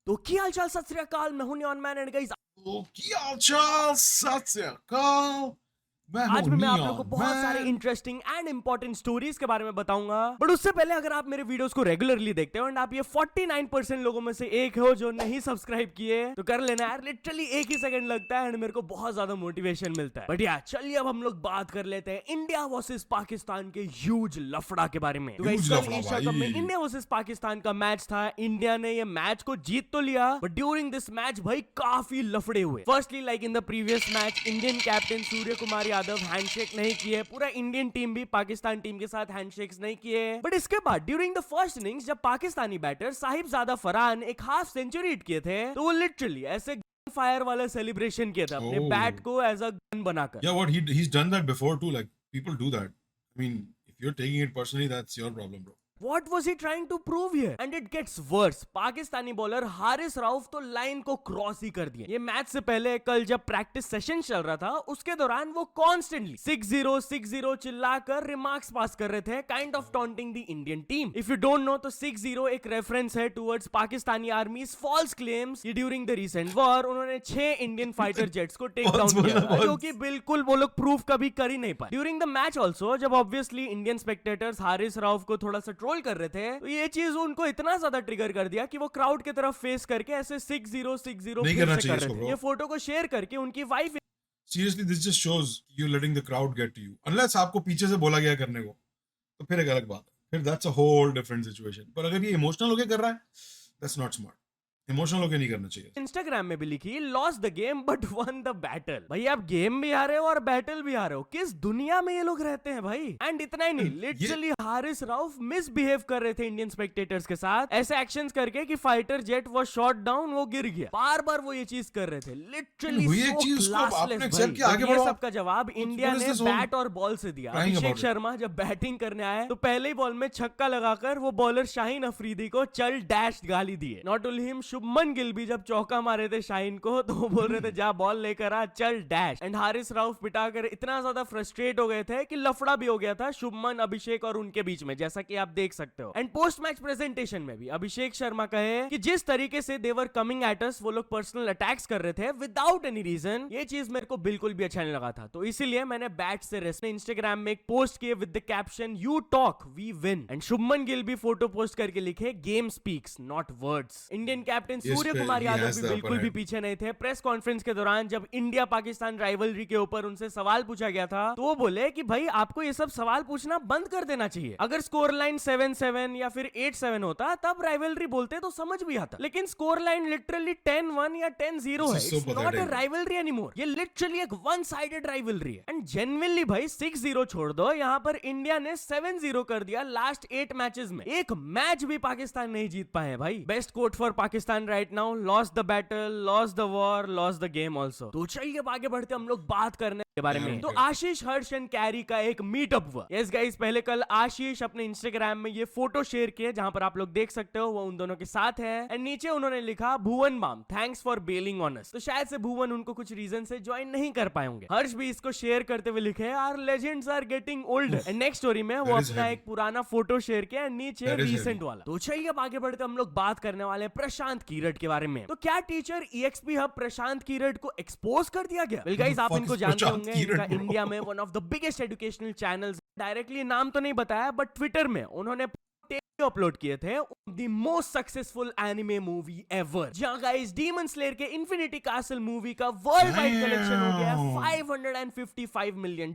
तो क्या हाल चाल, सत श्री अकाल। मैं हूं नियॉन मैन एंड गाइस तो क्या हाल सत श्री अकाल। मैं आज हूं भी मैं आप लोगों को नियॉन बहुत सारे man. Interesting and important stories के बारे में बताऊंगा। बट उससे पहले अगर आप मेरे वीडियोस को रेगुलरली देखते हो एंड आप ये 49% लोगों में से एक हो जो नहीं सब्सक्राइब किए, तो कर लेना यार। लिटरली एक ही सेकंड लगता है एंड मेरे को बहुत ज्यादा मोटिवेशन मिलता है। बट यार चलिए अब हम लोग बात कर लेते हैं इंडिया वर्सेस पाकिस्तान के ह्यूज लफड़ा के बारे में। तो गाइस ह्यूज कल लफड़ा एशिया कप में भाई। इंडिया वर्सेस पाकिस्तान का मैच था। इंडिया ने ये मैच को जीत तो लिया, बट ड्यूरिंग दिस मैच भाई काफी लफड़े हुए। Firstly like in the previous match, Indian captain Surya Kumar Yadav handshake नहीं किए। पूरा इंडियन टीम भी पाकिस्तान टीम के साथ हैंडशेक्स नहीं किए। बट इसके बाद ड्यूरिंग द फर्स्ट इनिंग्स जब पाकिस्तानी बैटर साहिबजादा फरहान एक हाफ सेंचुरी हिट किए थे, तो वो लिटरली ऐसे फायर वाला सेलिब्रेशन किया था अपने बैट Oh, को एज अ गन बनाकर। yeah, what he's done that before too. Like people do that. I mean, if you're taking it personally, that's your problem, bro. What was he trying to prove here? And it gets worse. Pakistani bowler Haris Rauf तो line को cross ही कर दिया। ये match से पहले कल जब practice session चल रहा था, उसके दौरान वो कॉन्स्टेंटली 6-0 6-0 चिल्लाकर रिमार्क्स पास कर रहे थे, kind of taunting the Indian team. If you don't know तो 6-0 एक रेफरेंस है towards Pakistani army's false claims. During the recent war उन्होंने 6 इंडियन फाइटर जेट्स को टेक डाउन किया था, जो कि बिल्कुल वो लोग प्रूफ कभी कर ही नहीं पाए। ड्यूरिंग द मैच ऑल्सो जब obviously Indian spectators Haris Rauf को थोड़ा सा ट्रोल कर रहे थे, तो ये चीज उनको इतना ज्यादा ट्रिगर कर दिया कि वो क्राउड की तरफ फेस करके ऐसे 6-0 6-0 नहीं फिर करना से चाहिए कर रहे इसको, थे। bro. ये फोटो को शेयर करके उनकी wife Seriously, this just shows you letting the crowd get to you. Unless आपको पीछे से बोला गया करने को, तो फिर एक अलग बात है। फिर that's a whole different situation. पर अगर ये इमोशनल होके कर रहा है, that's not smart. इमोशनल होके नहीं करना चाहिए। इंस्टाग्राम में भी लिखी, lost the game but one the battle. भाई आप गेम भी हारे हो और बैटल भी हारे हो। किस दुनिया में ये लोग रहते हैं भाई। एंड इतना ही नहीं, लिटरली हारिस राउफ मिसबिहेव कर रहे थे इंडियन स्पेक्टेटर्स के साथ, ऐसे एक्शंस करके कि फाइटर जेट वो शॉट डाउन, वो गिर गया। बार बार वो ये चीज कर रहे थे। लिटरली हुई एक चीज, उसको आपने accept किया, आगे ये बढ़ो। सबका जवाब इंडिया What is ने this whole बैट और बॉल से दिया। crying Abhishek about it? Sharma जब बैटिंग करने आए तो पहले ही बॉल में छक्का लगाकर वो बॉलर शाहीन अफरीदी को चल डैश गाली दिए। Not only him, Shubman Gill भी जब चौका मारे थे शाहीन को, तो वो बोल रहे थे जा बॉल लेकर आ, चल डैश। एंड हारिस राउफ पिटाकर इतना ज्यादा फ्रस्ट्रेट हो गए थे कि लफड़ा भी हो गया था शुभमन, अभिषेक और उनके बीच में, जैसा कि आप देख सकते हो। एंड पोस्ट मैच प्रेजेंटेशन में भी अभिषेक शर्मा कहे कि जिस तरीके से देवर कमिंग एट अस, वो लोग पर्सनल अटैक्स कर रहे थे विदाउट एनी रीजन, ये चीज मेरे को बिल्कुल भी अच्छा नहीं लगा था। तो इसीलिए मैंने बैट से रेस्ट इंस्टाग्राम में एक पोस्ट किए with the caption you talk we win. And Shubman Gill भी फोटो पोस्ट करके लिखे game speaks not words. Indian captain Surya Kumar Yadav भी बिल्कुल भी पीछे नहीं थे। प्रेस कॉन्फ्रेंस के दौरान जब इंडिया पाकिस्तान राइवलरी के ऊपर उनसे सवाल पूछा गया था, तो वो बोले कि भाई आपको ये सब सवाल पूछना बंद कर देना चाहिए। अगर स्कोर लाइन 7-7 या फिर 8-7 होता तब राइवलरी बोलते तो समझ भी आता, लेकिन स्कोर लाइन लिटरली 10-1 या 10-0 है। It's not a rivalry anymore, ये लिटरली एक वन साइडेड राइवलरी है। एंड जेन्युइनली भाई 6-0 छोड़ दो, यहाँ पर इंडिया ने 7-0 कर दिया लास्ट 8 मैचेस में। एक मैच भी पाकिस्तान नहीं जीत पाए भाई। Best quote for Pakistan right now, lost the battle, lost the war, lost the game also. तो चलिए अब आगे बढ़ते हम लोग बात करने के बारे में। तो आशीष हर्ष एंड कैरी का एक मीटअप हुआ। यस गाइस, पहले कल आशीष अपने इंस्टाग्राम में ये फोटो शेयर किए जहां पर आप लोग देख सकते हो वो उन दोनों के साथ है। एंड नीचे उन्होंने लिखा Bhuvan Bam thanks for bailing on us. तो शायद से भुवन उनको कुछ रीजन से ज्वाइन नहीं कर पाए होंगे। हर्ष भी इसको शेयर करते हुए लिखे our legends are getting older. And next story में वो अपना एक पुराना फोटो शेयर किया, नीचे रीसेंट वाला। तो चलिए अब आगे बढ़ते हम लोग बात करने वाले प्रशांत कीरट के बारे में। तो क्या टीचर EXP हब प्रशांत कीरट को एक्सपोज कर दिया गया? वेल गाइस, आप इनको जानते होंगे, इनका इंडिया में one of the biggest educational channels, directly नाम तो नहीं बताया बट ट्विटर में उन्होंने अपलोड किए थे the most successful anime movie ever, जहां गाइस डीमन स्लेयर के इन्फिनिटी कैसल मूवी का वर्ल्ड वाइड कलेक्शन हो गया $555 million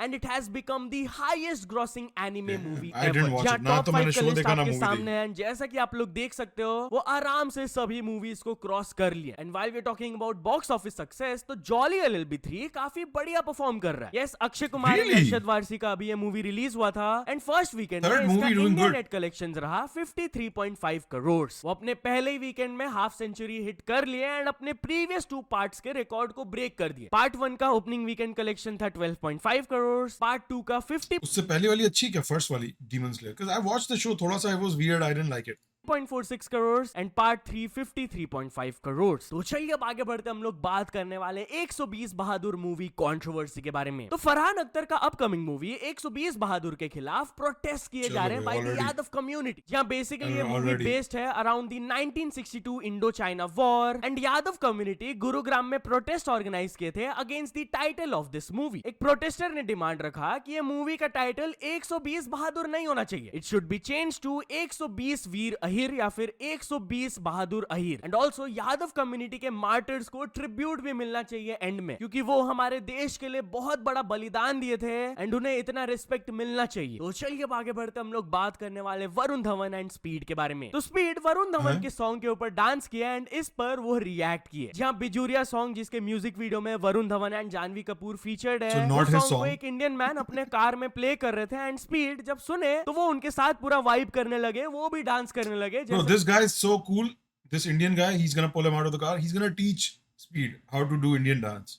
and it has become the highest grossing anime movie ever. जहां टॉप 5 का लिस्ट आपके सामने है, जैसा कि आप लोग देख सकते हो वो आराम से सभी मूवीज को क्रॉस कर लिए। And while we are talking about box office success, तो जॉली LLB 3 काफी बढ़िया परफॉर्म कर रहा है। यस, अक्षय कुमार एंड अरशद वारसी का अभी ये मूवी रिलीज हुआ था एंड फर्स्ट वीकेंड में इसका इंडिया नेट कलेक्शंस रहा 53.5 करोड़। वो अपने पहले ही वीकेंड में हाफ सेंचुरी हिट कर लिए एंड अपने प्रीवियस 2 पार्ट्स के रिकॉर्ड को ब्रेक कर दिए। पार्ट 1 का ओपनिंग वीकेंड कलेक्शन था 12.5 करोड़, पार्ट 2 का 50। उससे पहले वाली अच्छी क्या, फर्स्ट वाली demon slayer? Because I watched the show, थोड़ा सा it was weird, I didn't like it. 0.46 crore and part 3 53.5 crore. तो चलिए अब आगे बढ़ते हम लोग बात करने वाले 120 बहादुर मूवी कंट्रोवर्सी के बारे में। तो फरहान अख्तर का अपकमिंग मूवी 120 बहादुर के खिलाफ प्रोटेस्ट किए जा रहे हैं बाय द यादव कम्युनिटी। जहां बेसिकली ये मूवी बेस्ड है around the 1962 Indo China war and Yadav community Gurugram में प्रोटेस्ट ऑर्गेनाइज किए थे against the title of this movie. एक प्रोटेस्टर ने डिमांड रखा कि ये मूवी का टाइटल 120 बहादुर नहीं होना चाहिए, it should be change to 120 Veer Ahir या फिर 120 Bahadur Ahir. And also Yadav community के मार्टर्स को ट्रिब्यूट भी मिलना चाहिए एंड में, क्योंकि वो हमारे देश के लिए बहुत बड़ा बलिदान दिए थे एंड उन्हें इतना रिस्पेक्ट मिलना चाहिए। तो चलिए अब आगे बढ़ते हम लोग बात करने वाले वरुण धवन एंड स्पीड के बारे में। तो स्पीड वरुण धवन के सॉन्ग के ऊपर डांस किया एंड इस पर वो रिएक्ट किए। जहां बिजूरिया सॉन्ग जिसके म्यूजिक वीडियो में वरुण धवन एंड जानवी कपूर फीचर्ड है, उस सॉन्ग को एक इंडियन मैन अपने कार में प्ले कर रहे थे एंड स्पीड जब सुने तो वो उनके साथ पूरा वाइब करने लगे, वो भी डांस करने लगे। Bro, this guy is so cool. This Indian guy, he's gonna pull him out of the car. He's gonna teach Speed how to do Indian dance.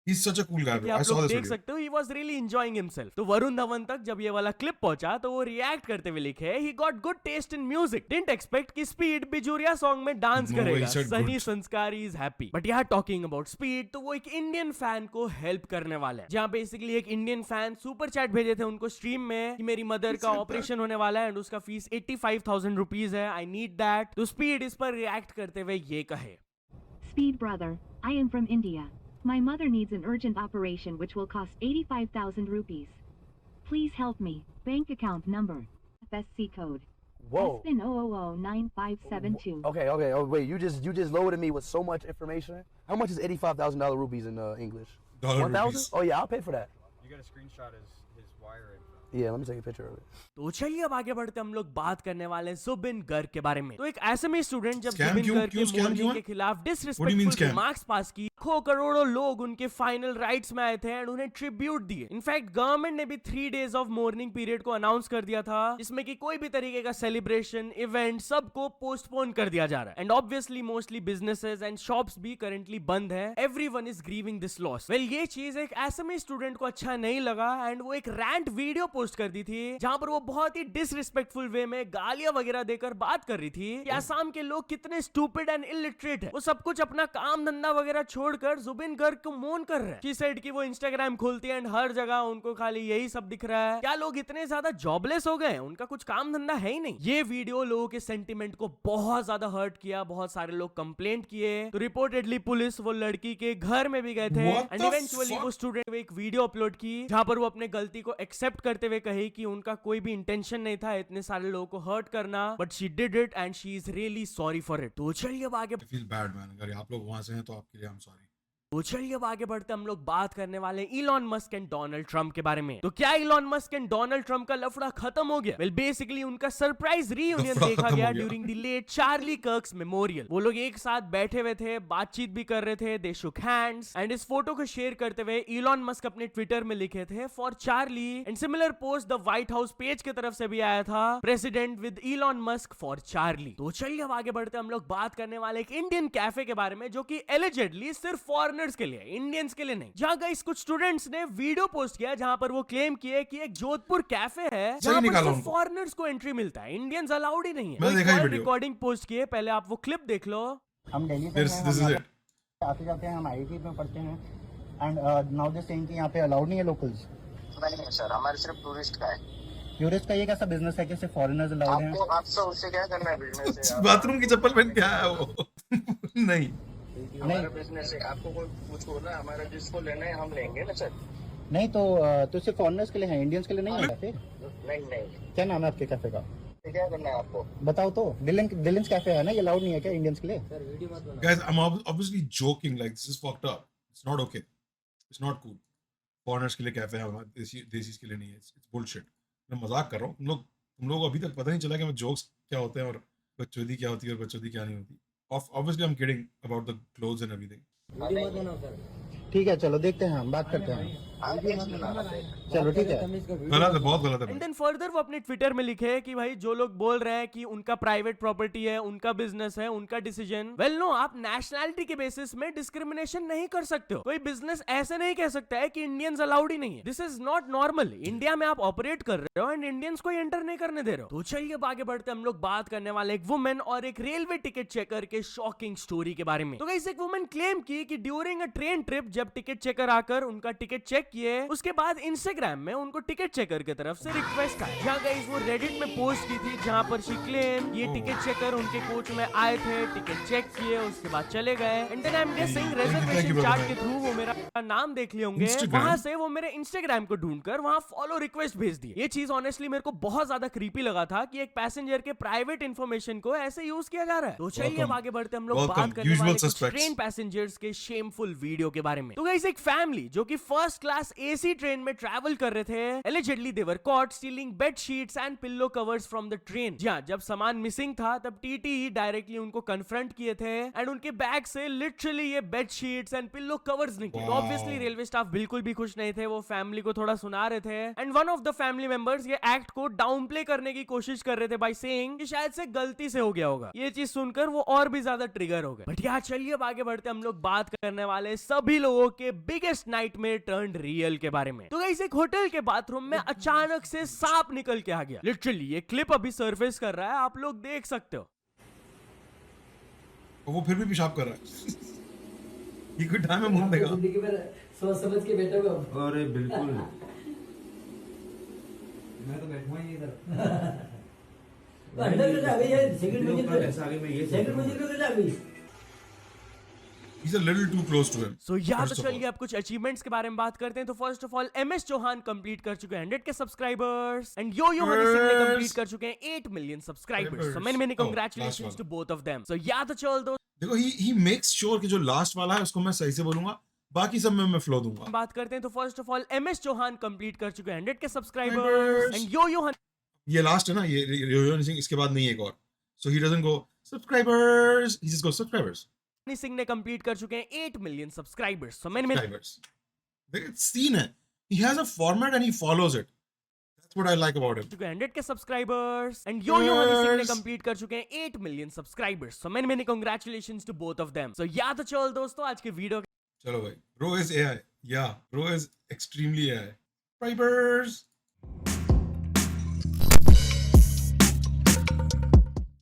He's such a cool guy, bro. I saw this देख video. सकते हो, he was really enjoying himself. तो वरुण धवन तक जब ये वाला clip पहुंचा तो वो रिएक्ट करते हुए लिखे, he got good taste in music. Didn't expect कि स्पीड बिजूरिया सॉन्ग में डांस करेगा. सनी संस्कारी is happy. But यहाँ talking about स्पीड, तो वो एक इंडियन फैन को हेल्प करने वाला है। जहाँ बेसिकली एक इंडियन फैन सुपर चैट भेजे थे उनको स्ट्रीम में कि मेरी मदर का ऑपरेशन होने वाला है एंड उसका फीस 85,000 रुपीज है, आई नीड दैट। तो स्पीड इस पर रिएक्ट करते हुए ये कहे, Speed brother, I am from India. My mother needs an urgent operation which will cost 85,000 rupees. Please help me. Bank account number. FSC code. Whoa. SPIN 0009572. Okay. Oh, wait. You just loaded me with so much information. How much is $85,000 rupees in English? $1,000. 1,000? Oh yeah, I'll pay for that. You gotta screenshot his wire info. Yeah, let me take a picture of it. तो चलिए अब आगे बढ़ते हम लोग बात करने वाले जुबिन गर्ग के बारे में। तो एक एसएमई स्टूडेंट जब Scam जुबिन क्यों? गर्ग क्यों के scam मॉर्निंग क्यों के है? खिलाफ What do you mean disrespectful scam? Remarks pass की, लाखों करोड़ों लोग उनके फाइनल राइट्स में आए थे एंड उन्हें ट्रिब्यूट दिए। इनफैक्ट गवर्नमेंट ने भी 3 days ऑफ मॉर्निंग पीरियड को अनाउंस कर दिया था, जिसमें कि कोई भी तरीके का सेलिब्रेशन इवेंट सबको पोस्टपोन कर दिया जा रहा है। And obviously mostly businesses and shops भी करंटली बंद है। Everyone is grieving this loss. Well ये चीज एक एसएमई स्टूडेंट को अच्छा नहीं लगा एंड वो एक रैंट वीडियो पोस्ट कर दी थी, जहां पर वो बहुत ही डिसरिस्पेक्टफुल वे में गालियां वगैरह देकर बात कर रही थी कि असम के लोग कितने स्टूपिड एंड इलिटरेट है। वो सब कुछ अपना काम धंधा वगैरह छोड़कर जुबिन गर्ग को मोन कर रहे हैं। शी सेड कि वो इंस्टाग्राम खोलती है एंड हर जगह उनको खाली यही सब दिख रहा है। क्या लोग इतने ज्यादा जॉबलेस हो गए, उनका कुछ काम धंधा है ही नहीं। ये वीडियो लोगों के सेंटिमेंट को बहुत ज्यादा हर्ट किया, बहुत सारे लोग कंप्लेंट किए। तो रिपोर्टेडली पुलिस वो लड़की के घर में भी गए थे What and the eventually fuck? वो स्टूडेंट एक वीडियो अपलोड की जहां पर वो अपने गलती को एक्सेप्ट करते हुए कही कि उनका कोई भी इंटेंशन नहीं था इतने सारे लोगों को हर्ट करना, but she did it and she is really sorry for it. तो चलिए अब आगे I feel bad, man. अगर आप लोग वहां से हैं तो आपके लिए I'm sorry. तो चलिए अब आगे बढ़ते हम लोग बात करने वाले Elon Musk and Donald Trump के बारे में। तो क्या Elon Musk and Donald Trump का लफड़ा खत्म हो गया? वेल बेसिकली उनका सरप्राइज रीयूनियन लफड़ा देखा खत्म गया हो गया। During the late Charlie Kirk's memorial. वो लोग एक साथ बैठे हुए थे, बातचीत भी कर रहे थे, दे शुक हैंड्स एंड इस फोटो को शेयर करते हुए इलॉन मस्क अपने ट्विटर में लिखे थे for Charlie and similar post the white house page की तरफ से भी आया था, president with Elon Musk for Charlie. तो चलिए अब आगे बढ़ते हम लोग बात करने वाले एक इंडियन कैफे के बारे में जो कि एलिजेडली सिर्फ फॉरेनर्स के लिए, इंडियंस के लिए नहीं। जहां गाइस कुछ स्टूडेंट्स ने वीडियो पोस्ट किया जहां पर वो क्लेम किए कि एक जोधपुर कैफे है जहां पर सिर्फ फॉरेनर्स को एंट्री मिलता है, इंडियंस अलाउड ही नहीं है। मैंने देखा ये वीडियो। रिकॉर्डिंग पोस्ट किए, पहले आप वो क्लिप देख लो। हम दिल्ली से This is it. आते जाते हैं, हम आईआईटी में पढ़ते हैं एंड नाउ दे सेइंग कि यहाँ पे अलाउड नहीं है लोकल्स। नहीं सर, हमारे सिर्फ टूरिस्ट का है। टूरिस्ट का ये कैसा बिजनेस है कि सिर्फ फॉरेनर्स अलाउड हैं? आपको आपसे उससे क्या करना है बिजनेस है? बाथरूम की चप्पल पहन के आया है वो। नहीं हमारा बिजनेस है, आपको कोई कुछ होना है, हमारा जिसको लेना है हम लेंगे ना सर। नहीं तो सिर्फ फॉरेनर्स के लिए है, इंडियंस के लिए नहीं है कैफे? नहीं क्या नाम है आपके कैफे का? तो क्या करना है आपको? बताओ तो। दिलिंस कैफे है ना, ये अलाउड नहीं है क्या इंडियंस के लिए? guys, I'm obviously joking, like this is fucked up. It's not okay. It's not cool. Foreigners के लिए कैफे है, देसीज के लिए नहीं है। It's bullshit. मैं मजाक कर रहा हूँ। तुम लोग अभी तक पता नहीं चला कि मैं जोक्स क्या होते हैं और बकचोदी क्या होती है और बकचोदी क्या नहीं होती। Obviously I'm kidding about the clothes and everything. ठीक है, चलो देखते हैं, हम बात करते हैं। हाँ नेक्स्ट ना चलो ठीक है। गलत है, बहुत गलत है एंड भाई। देन फर्दर वो अपने ट्विटर में लिखे कि भाई जो लोग बोल रहे हैं कि उनका प्राइवेट प्रॉपर्टी है, उनका बिजनेस है, उनका डिसीजन, वेल नो, आप नेशनैलिटी के बेसिस में डिस्क्रिमिनेशन नहीं कर सकते हो। कोई बिजनेस ऐसे नहीं कह सकता है कि इंडियंस अलाउड ही नहीं है। This is not normal. India में आप ऑपरेट कर रहे हो एंड इंडियंस को एंटर नहीं करने दे रहे हो। तो चलिए अब आगे बढ़ते हम लोग बात करने वाले एक वुमेन और एक रेलवे टिकट चेकर के शॉकिंग स्टोरी के बारे में। तो गाइस एक वुमेन क्लेम की कि ड्यूरिंग अ ट्रेन ट्रिप जब टिकट चेकर आकर उनका टिकट चेक किए, उसके बाद इंस्टाग्राम में उनको टिकट चेकर की तरफ से रिक्वेस्ट आई। जहाँ गाइस वो रेडिट में पोस्ट की थी जहाँ पर शी क्लेम ये टिकट चेकर उनके कोच में आए थे, टिकट चेक किए, उसके बाद चले गए and then I am guessing reservation chart के थ्रू वो मेरा नाम देख लिए होंगे। Instagram? वहां से वो मेरे इंस्टाग्राम को ढूंढकर वहां फॉलो रिक्वेस्ट भेज दी। ये चीज ऑनेस्टली मेरे को बहुत ज्यादा क्रीपी लगा था कि एक पैसेंजर के प्राइवेट इंफॉर्मेशन को ऐसे यूज किया जा रहा है। तो चलिए अब Welcome. आगे बढ़ते हम लोग Welcome. बात करने Usual वाले कुछ suspects. ट्रेन पैसेंजर्स के शेमफुल वीडियो के बारे में। तो गाइस एक फैमिली जो कि फर्स्ट क्लास एसी ट्रेन में ट्रैवल कर रहे थे, allegedly they were caught stealing bed sheets and pillow covers from the train। जी हाँ, जब सामान मिसिंग था तब टीटी ही डायरेक्टली उनको कन्फ्रंट किए थे एंड उनके बैग से लिटरली ये bed sheets and pillow covers निकले। तो Wow. ऑब्वियसली रेलवे स्टाफ बिल्कुल भी खुश नहीं थे, वो फैमिली को थोड़ा सुना रहे थे and one of the family members ये एक्ट को डाउन प्ले करने की कोशिश कर रहे थे बाय सेइंग कि शायद से गलती से हो गया होगा। ये चीज सुनकर वो और भी ज्यादा ट्रिगर हो गए। बट यार चलिए अब आगे बढ़ते हम लोग बात करने वाले सभी लोगों के बिगेस्ट नाइटमेयर टर्न्ड रियल के बारे में। तो गाइस एक होटल के बाथरूम में अचानक से सांप निकल के आ गया। लिटरली ये क्लिप अभी सरफेस कर रहा है, आप लोग देख सकते हो। और वो फिर भी पेशाब कर रहा है। ये कोई टाइम है मुंह देगा। सोच समझ के बैठे हो। अरे बिल्कुल मैं तो बैठूंगा ही इधर। अंदर तो जा गई है, सेकंड मंजिल पे। ऐसा आगे मैं ये सेकंड मंजिल पे तो जा गई। He's a little too close to him. सो यार तो First of all. चलिए अब कुछ अचीवमेंट्स के बारे में बात करते हैं। तो first of all MS Chauhan complete कर चुके हैं 100 के subscribers and yo Honey Singh ने कंप्लीट कर चुके हैं 8 million subscribers. So many many Oh, congratulations last to one. Both of them. So या तो चल दो देखो he makes sure कि जो लास्ट वाला है उसको मैं सही से बोलूंगा, बाकी सब में मैं फ्लो दूंगा। बात करते हैं। तो first of all MS Chauhan complete कर चुके हैं 100 के सब्सक्राइबर्स एंड यो हनी ये लास्ट है ना, ये सिंह, इसके बाद नहीं है एक और। So he doesn't go subscribers, he just goes subscribers. Singh ने कंप्लीट कर चुके हैं 8 million subscribers. So many Subscribers. देखिए सीन है, he has a format and he follows it. That's what I like about him. चुके हैं 100 के subscribers and yo Honey Singh ने Yes. कंप्लीट कर चुके हैं 8 million subscribers. So many many congratulations to both of them. So या तो चल दोस्तों आज के वीडियो चलो भाई, bro is AI. Yeah, bro is extremely AI. Subscribers.